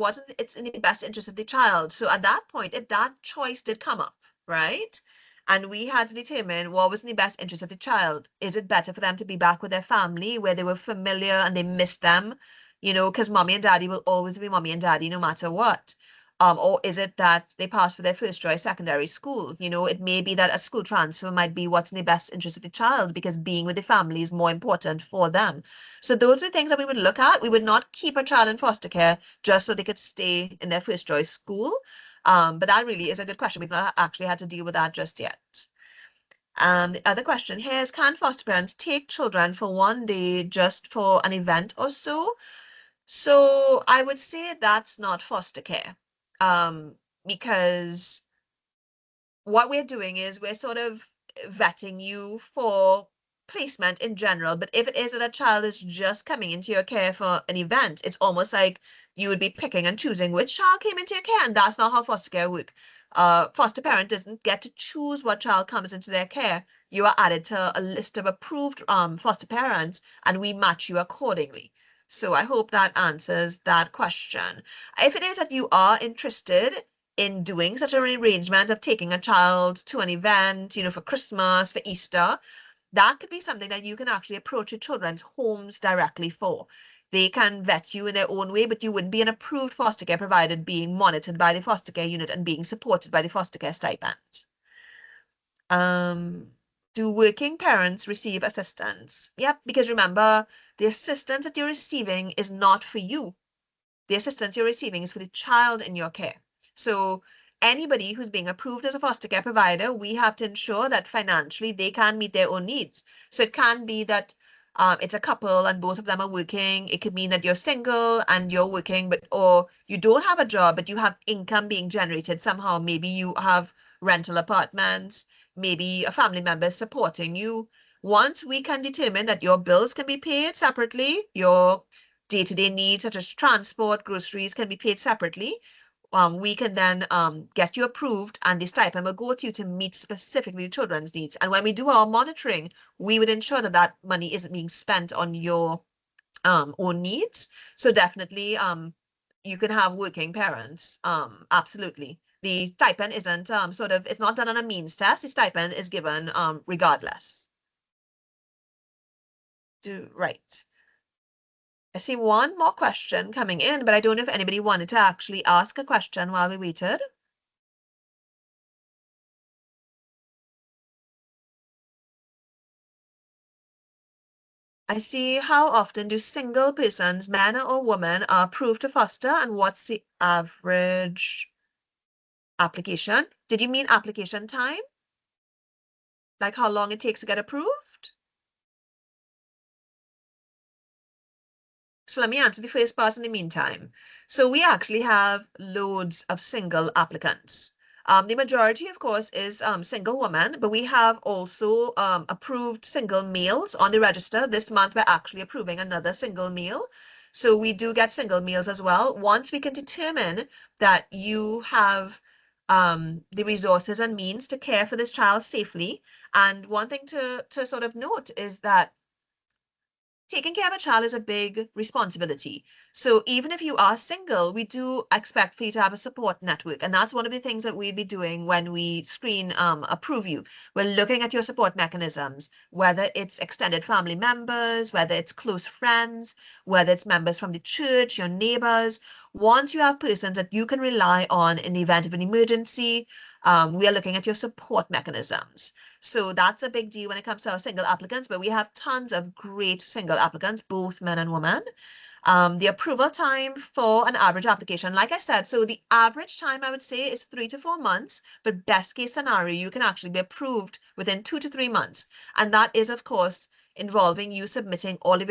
in the best interest of the child. So at that point, if that choice did come up, right? And we had to determine what was in the best interest of the child. Is it better for them to be back with their family where they were familiar and they missed them? Because mommy and daddy will always be mommy and daddy no matter what. Or is it that they pass for their first choice secondary school? It may be that a school transfer might be what's in the best interest of the child because being with the family is more important for them. So those are things that we would look at. We would not keep a child in foster care just so they could stay in their first choice school. But that really is a good question. We've not actually had to deal with that just yet. The other question here is, can foster parents take children for one day just for an event or so? So I would say that's not foster care, because what we're doing is we're sort of vetting you for placement in general. But if it is that a child is just coming into your care for an event, it's almost like you would be picking and choosing which child came into your care, and that's not how foster care work. Foster parent doesn't get to choose what child comes into their care. You are added to a list of approved foster parents, and we match you accordingly. So I hope that answers that question. If it is that you are interested in doing such an arrangement of taking a child to an event, for Christmas, for Easter, that could be something that you can actually approach your children's homes directly for. They can vet you in their own way, but you wouldn't be an approved foster care provider being monitored by the foster care unit and being supported by the foster care stipend. Do working parents receive assistance? Yep, because remember, the assistance that you're receiving is not for you. The assistance you're receiving is for the child in your care. So anybody who's being approved as a foster care provider, we have to ensure that financially they can meet their own needs. So it can be that it's a couple and both of them are working. It could mean that you're single and you're working, or you don't have a job, but you have income being generated somehow. Maybe you have rental apartments, maybe a family member is supporting you. Once we can determine that your bills can be paid separately, your day-to-day needs such as transport, groceries can be paid separately, we can then get you approved, and the stipend will go to you to meet specifically children's needs. And when we do our monitoring, we would ensure that that money isn't being spent on your own needs. So definitely, you can have working parents. Absolutely. The stipend isn't it's not done on a means test. The stipend is given regardless. Right. I see one more question coming in, but I don't know if anybody wanted to actually ask a question while we waited. I see, how often do single persons, man or woman, are approved to foster, and what's the average application? Did you mean application time? Like how long it takes to get approved? So let me answer the first part in the meantime. So we actually have loads of single applicants. The majority, of course, is single women, but we have also approved single males on the register. This month, we're actually approving another single male. So we do get single males as well. Once we can determine that you have the resources and means to care for this child safely. And one thing to sort of note is that taking care of a child is a big responsibility. So even if you are single, we do expect for you to have a support network. And that's one of the things that we'll be doing when we screen, approve you. We're looking at your support mechanisms, whether it's extended family members, whether it's close friends, whether it's members from the church, your neighbors. Once you have persons that you can rely on in the event of an emergency, we are looking at your support mechanisms. So that's a big deal when it comes to our single applicants, but we have tons of great single applicants, both men and women. The approval time for an average application, like I said, so the average time I would say is 3 to 4 months, but best case scenario, you can actually be approved within 2 to 3 months. And that is, of course, involving you submitting all of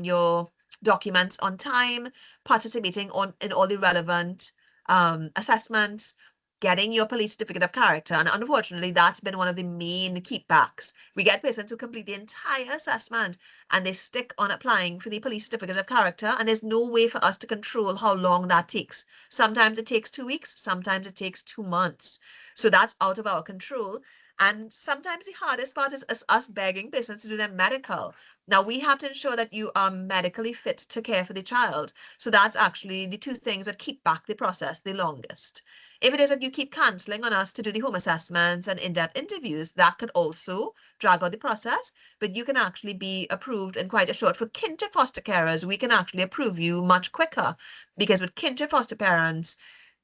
your documents on time, participating in all the relevant assessments, getting your police certificate of character. And unfortunately, that's been one of the main keepbacks. We get persons who complete the entire assessment and they stick on applying for the police certificate of character, and there's no way for us to control how long that takes. Sometimes it takes 2 weeks, sometimes it takes 2 months. So that's out of our control. And sometimes the hardest part is us begging persons to do their medical. Now, we have to ensure that you are medically fit to care for the child. So that's actually the two things that keep back the process the longest. If it is that you keep cancelling on us to do the home assessments and in-depth interviews, that could also drag out the process, but you can actually be approved in quite a short. For kinship foster carers, we can actually approve you much quicker, because with kinship foster parents,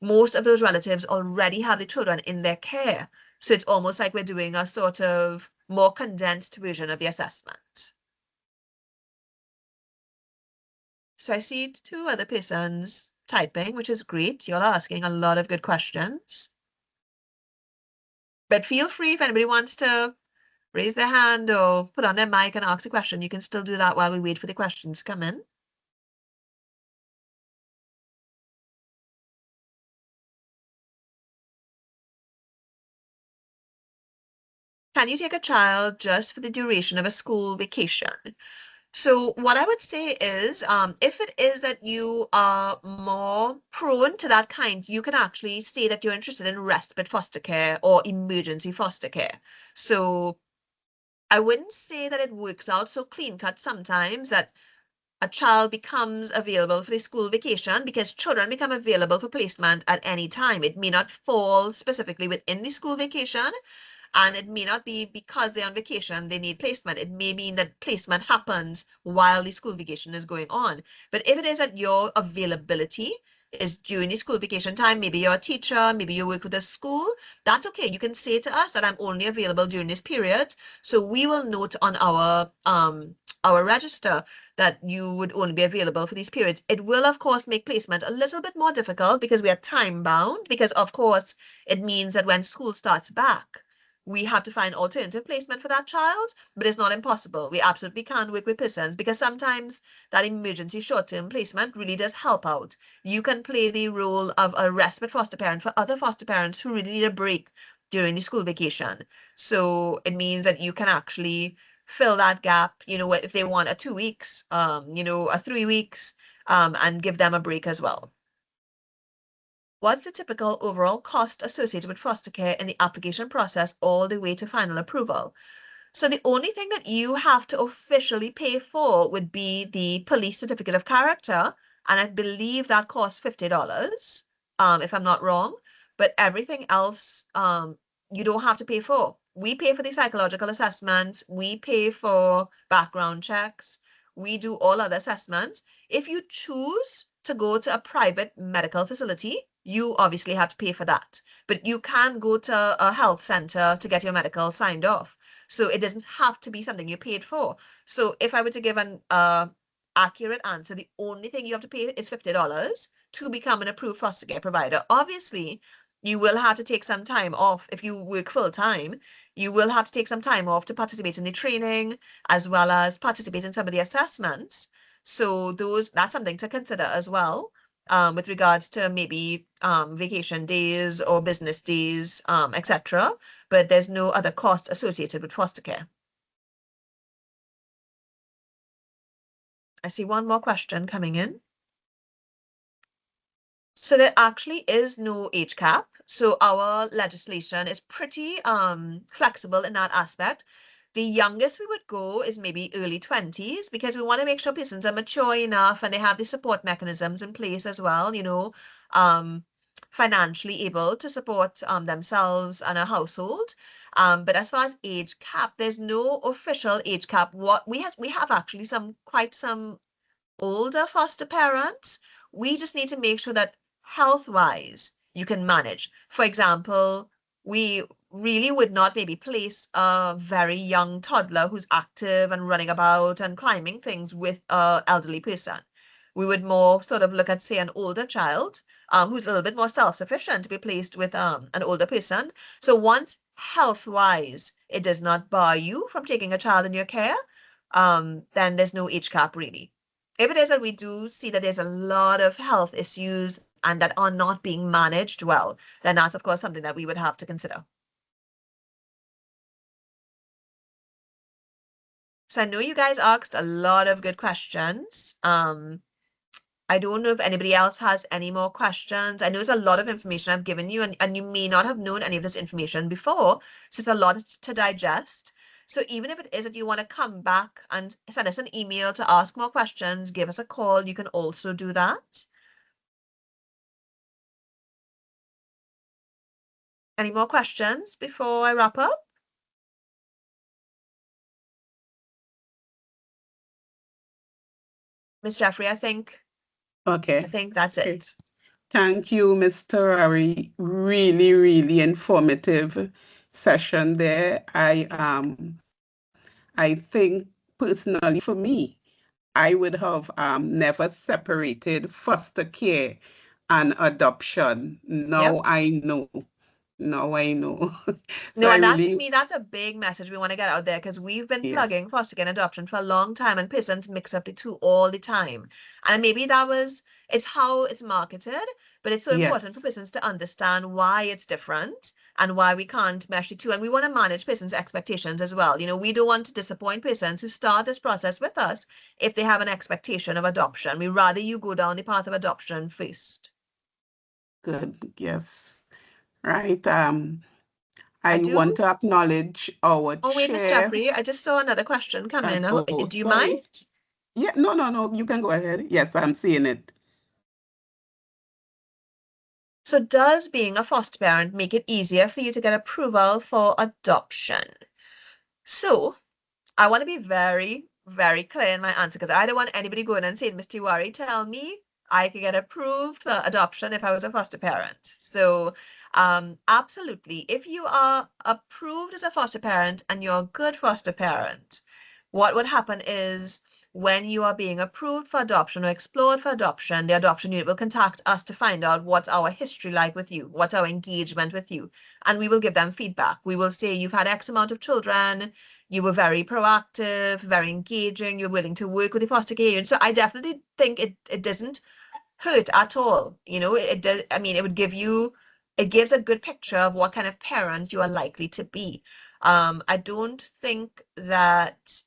most of those relatives already have the children in their care. So it's almost like we're doing a sort of more condensed version of the assessment. So I see two other persons typing, which is great. You're asking a lot of good questions. But feel free, if anybody wants to raise their hand or put on their mic and ask a question, you can still do that while we wait for the questions to come in. Can you take a child just for the duration of a school vacation? So what I would say is, if it is that you are more prone to that kind, you can actually say that you're interested in respite foster care or emergency foster care. So I wouldn't say that it works out so clean cut sometimes that a child becomes available for the school vacation, because children become available for placement at any time. It may not fall specifically within the school vacation, and it may not be because they're on vacation, they need placement. It may mean that placement happens while the school vacation is going on. But if it is that your availability is during the school vacation time, maybe you're a teacher, maybe you work with a school, that's okay. You can say to us that I'm only available during this period. So we will note on our our register that you would only be available for these periods. It will, of course, make placement a little bit more difficult because we are time bound, because of course it means that when school starts back, we have to find alternative placement for that child, but it's not impossible. We absolutely can work with persons because sometimes that emergency short-term placement really does help out. You can play the role of a respite foster parent for other foster parents who really need a break during the school vacation. So it means that you can actually fill that gap, if they want a 2 weeks, a 3 weeks, and give them a break as well. What's the typical overall cost associated with foster care in the application process all the way to final approval? So the only thing that you have to officially pay for would be the police certificate of character, and I believe that costs $50, if I'm not wrong. But everything else, you don't have to pay for. We pay for the psychological assessments, we pay for background checks, we do all other assessments. If you choose to go to a private medical facility, you obviously have to pay for that. But you can go to a health center to get your medical signed off. So it doesn't have to be something you paid for. So if I were to give an accurate answer, the only thing you have to pay is $50 to become an approved foster care provider. Obviously, you will have to take some time off. If you work full time, you will have to take some time off to participate in the training as well as participate in some of the assessments. So that's something to consider as well, with regards to maybe vacation days or business days, etc. But there's no other cost associated with foster care. I see one more question coming in. So there actually is no age cap. So our legislation is pretty flexible in that aspect. The youngest we would go is maybe early 20s because we want to make sure persons are mature enough and they have the support mechanisms in place as well, financially able to support themselves and a household. But as far as age cap, there's no official age cap. What we have actually quite some older foster parents. We just need to make sure that health-wise you can manage. For example, we really would not maybe place a very young toddler who's active and running about and climbing things with an elderly person. We would more sort of look at, say, an older child who's a little bit more self-sufficient to be placed with an older person. So once health-wise it does not bar you from taking a child in your care, then there's no age cap really. If it is that we do see that there's a lot of health issues and that are not being managed well, then that's of course something that we would have to consider. So I know you guys asked a lot of good questions. I don't know if anybody else has any more questions. I know it's a lot of information I've given you, and you may not have known any of this information before, so it's a lot to digest. So even if it is that you want to come back and send us an email to ask more questions, give us a call, you can also do that. Any more questions before I wrap up? Miss Jeffrey, I think Okay. that's Okay. it. Thank you, Mr. Ari. Really, really informative session there. I think personally for me, I would have never separated foster care and adoption. Yep. Now I know. Now I know. So No, I and that's to really, me, that's a big message we want to get out there because we've been yes, plugging foster care and adoption for a long time and persons mix up the two all the time. And maybe it's how it's marketed, but it's so important for yes, persons to understand why it's different and why we can't mesh the two. And we want to manage persons' expectations as well. We don't want to disappoint persons who start this process with us if they have an expectation of adoption. We rather you go down the path of adoption first. good, yes. Right. I I want do. to acknowledge our Oh, wait, Miss chair. Jeffrey, I just saw another question come in. Oh, Do you sorry. mind? Yeah, no, no, no, you can go ahead. Yes, I'm seeing it. So does being a foster parent make it easier for you to get approval for adoption? So I want to be very, very clear in my answer because I don't want anybody going and saying, Miss Tewari, tell me I could get approved for adoption if I was a foster parent. So absolutely, if you are approved as a foster parent and you're a good foster parent, what would happen is when you are being approved for adoption or explored for adoption, the adoption unit will contact us to find out what's our history like with you, what's our engagement with you, and we will give them feedback. We will say you've had X amount of children, you were very proactive, very engaging, you're willing to work with the foster care unit. So I definitely think it doesn't hurt at all. It does. I mean, it gives a good picture of what kind of parent you are likely to be. I don't think that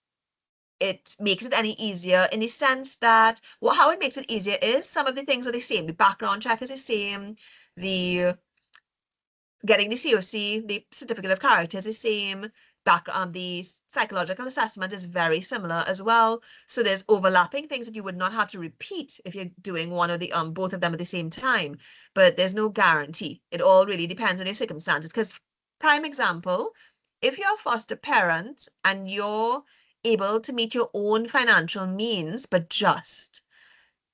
it makes it any easier in the sense that, well, how it makes it easier is some of the things are the same. The background check is the same. The getting the COC, the certificate of character is the same. The psychological assessment is very similar as well. So there's overlapping things that you would not have to repeat if you're doing one or the both of them at the same time. But there's no guarantee. It all really depends on your circumstances. Because prime example, if you're a foster parent and you're able to meet your own financial means, but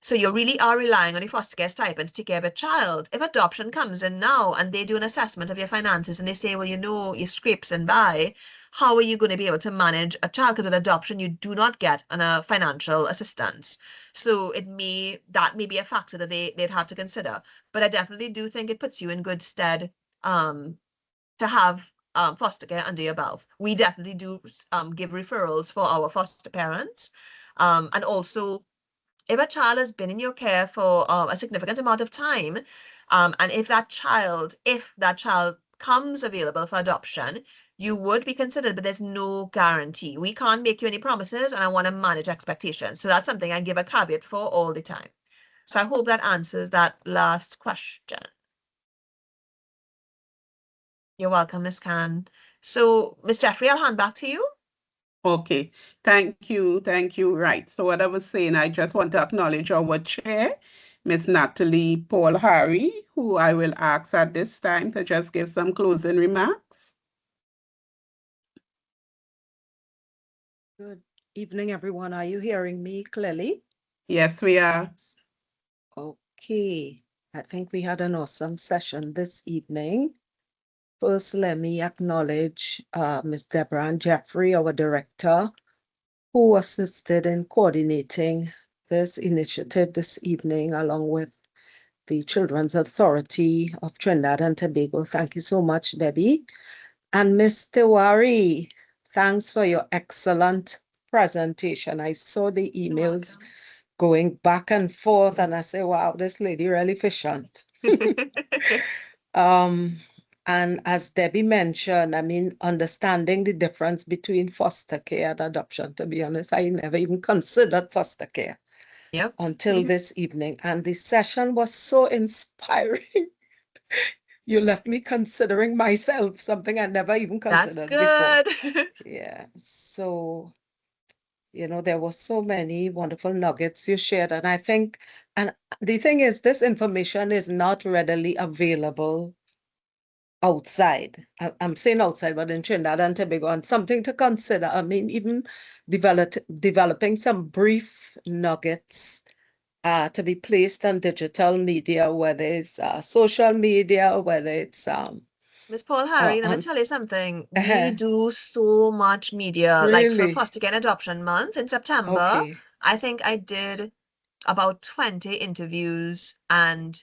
so you really are relying on the foster care stipend to take care of a child. If adoption comes in now and they do an assessment of your finances and they say, well, you scrapes and by, how are you going to be able to manage a child? Because with adoption, you do not get a financial assistance. So that may be a factor that they'd have to consider. But I definitely do think it puts you in good stead to have foster care under your belt. We definitely do give referrals for our foster parents. And also, if a child has been in your care for a significant amount of time, and if that child comes available for adoption, you would be considered, but there's no guarantee. We can't make you any promises, and I want to manage expectations. So that's something I give a caveat for all the time. So I hope that answers that last question. You're welcome, Ms. Khan. So, Ms. Jeffrey, I'll hand back to you. Okay, thank you, thank you. Right, so what I was saying, I just want to acknowledge our chair, Ms. Natalie Paul Harry, who I will ask at this time to just give some closing remarks. Good evening, everyone. Are you hearing me clearly? Yes, we are. Okay, I think we had an awesome session this evening. First, let me acknowledge Ms. Deborah and Jeffrey, our director, who assisted in coordinating this initiative this evening, along with the Children's Authority of Trinidad and Tobago. Thank you so much, Debbie. And Ms. Tewari, thanks for your excellent presentation. I saw the emails going back and forth, and I say, wow, this lady really efficient. And as Debbie mentioned, I mean, understanding the difference between foster care and adoption, to be honest, I never even considered foster care until this evening. And the session was so inspiring. You left me considering myself, something I never even considered before. Yeah. So, there were so many wonderful nuggets you shared. And I think, and the thing is, this information is not readily available outside. I'm saying outside, but in Trinidad and Tobago, and something to consider. I mean, even developing some brief nuggets to be placed on digital media, whether it's social media, whether it's Ms. Paul Harry, let me tell you something. We do so much media, like for Foster Care and Adoption Month in September. I think I did about 20 interviews and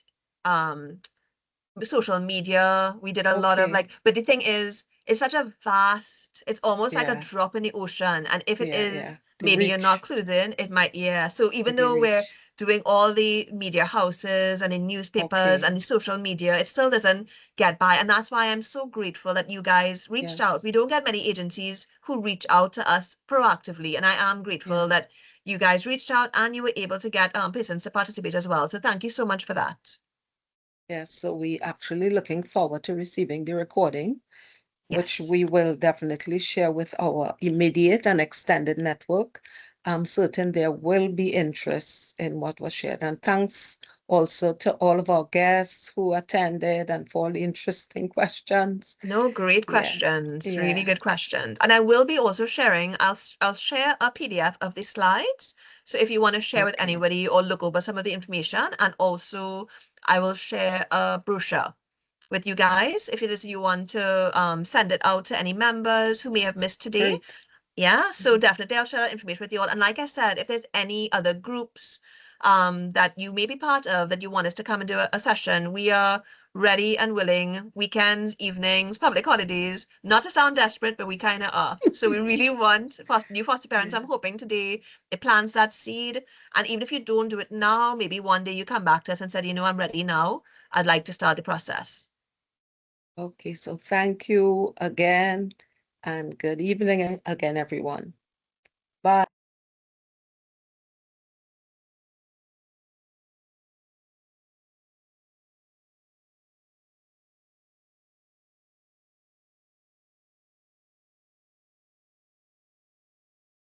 social media. We did a lot of but the thing is, it's such a vast, it's almost like a drop in the ocean. And if it is, maybe you're not clued in, it might, So even though we're doing all the media houses and in newspapers and the social media, it still doesn't get by. And that's why I'm so grateful that you guys reached out. We don't get many agencies who reach out to us proactively. And I am grateful that you guys reached out and you were able to get persons to participate as well. So thank you so much for that. Yes, so we actually looking forward to receiving the recording, which we will definitely share with our immediate and extended network. I'm certain there will be interest in what was shared. And thanks also to all of our guests who attended and for all the interesting questions. No, great questions. Really good questions. And I will be also sharing, I'll share a PDF of the slides. So if you want to share with anybody or look over some of the information, and also I will share a brochure with you guys if it is you want to send it out to any members who may have missed today. Yeah, so definitely I'll share that information with you all. And like I said, if there's any other groups that you may be part of that you want us to come and do a session, we are ready and willing, weekends, evenings, public holidays, not to sound desperate, but we kind of are. So we really want new foster parents. I'm hoping today it plants that seed. And even if you don't do it now, maybe one day you come back to us and said, you know, I'm ready now. I'd like to start the process. Okay, so thank you again and good evening again, everyone. Bye.